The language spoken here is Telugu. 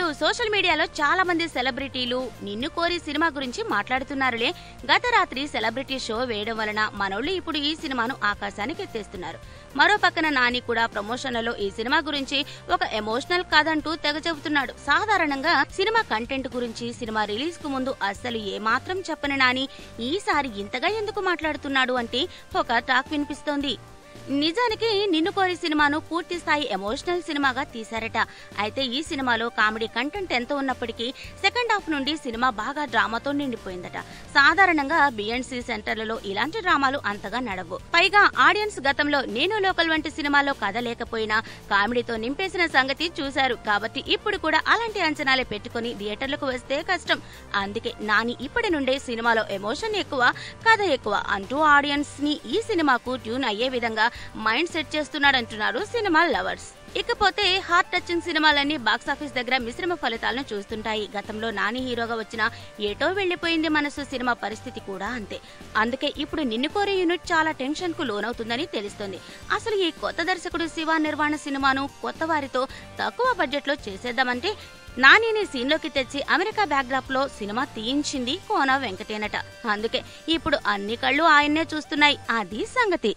ఇప్పుడు సోషల్ మీడియాలో చాలా మంది సెలబ్రిటీలు నిన్ను కోరి సినిమా గురించి మాట్లాడుతున్నారులే. గత రాత్రి సెలబ్రిటీ షో వేయడం వలన మనోళ్ళు ఇప్పుడు ఈ సినిమాను ఆకాశానికి ఎత్తేస్తున్నారు. మరో పక్కన నాని కూడా ప్రమోషన్లలో ఈ సినిమా గురించి ఒక ఎమోషనల్ కథంటూ తెగ చెబుతున్నాడు. సాధారణంగా సినిమా కంటెంట్ గురించి సినిమా రిలీజ్ కు ముందు అస్సలు ఏమాత్రం చెప్పని నాని ఈసారి ఇంతగా ఎందుకు మాట్లాడుతున్నాడు అంటే ఒక టాక్ వినిపిస్తోంది. నిజానికి నిన్ను కోరి సినిమాను పూర్తి స్థాయి ఎమోషనల్ సినిమాగా తీశారట. అయితే ఈ సినిమాలో కామెడీ కంటెంట్ ఎంత ఉన్నప్పటికీ సెకండ్ హాఫ్ నుండి సినిమా బాగా డ్రామాతో నిండిపోయిందట. సాధారణంగా బిఎండ్సి సెంటర్లలో ఇలాంటి డ్రామాలు అంతగా నడవు. పైగా ఆడియన్స్ గతంలో నేను లోకల్ వంటి సినిమాలో కథ లేకపోయినా కామెడీతో నింపేసిన సంగతి చూశారు. కాబట్టి ఇప్పుడు కూడా అలాంటి అంచనాలే పెట్టుకుని థియేటర్లకు వస్తే కష్టం. అందుకే నాని ఇప్పటి నుండే సినిమాలో ఎమోషన్ ఎక్కువ, కథ ఎక్కువ అంటూ ఆడియన్స్ ని ఈ సినిమాకు ట్యూన్ అయ్యే విధంగా మైండ్ సెట్ చేస్తున్నాడంటున్నారు సినిమా లవర్స్. ఇకపోతే హార్ట్ టచింగ్ సినిమాలన్నీ బాక్సాఫీస్ దగ్గర మిశ్రమ ఫలితాలను చూస్తుంటాయి. గతంలో నాని హీరోగా వచ్చిన ఏటో వెళ్లిపోయింది మనసు సినిమా పరిస్థితి కూడా అంతే. అందుకే ఇప్పుడు నిన్ను కోరే యూనిట్ చాలా టెన్షన్ కు లోనవుతుందని తెలుస్తోంది. అసలు ఈ కొత్త దర్శకుడు శివ నిర్వాణ సినిమాను కొత్త వారితో తక్కువ బడ్జెట్ లో చేసేద్దామంటే నానిని సీన్లోకి తెచ్చి అమెరికా బ్యాక్డ్రాప్ లో సినిమా తీయించింది కోన వెంకటేనట. అందుకే ఇప్పుడు అన్ని కళ్ళు ఆయన్నే చూస్తున్నాయి. అది సంగతి.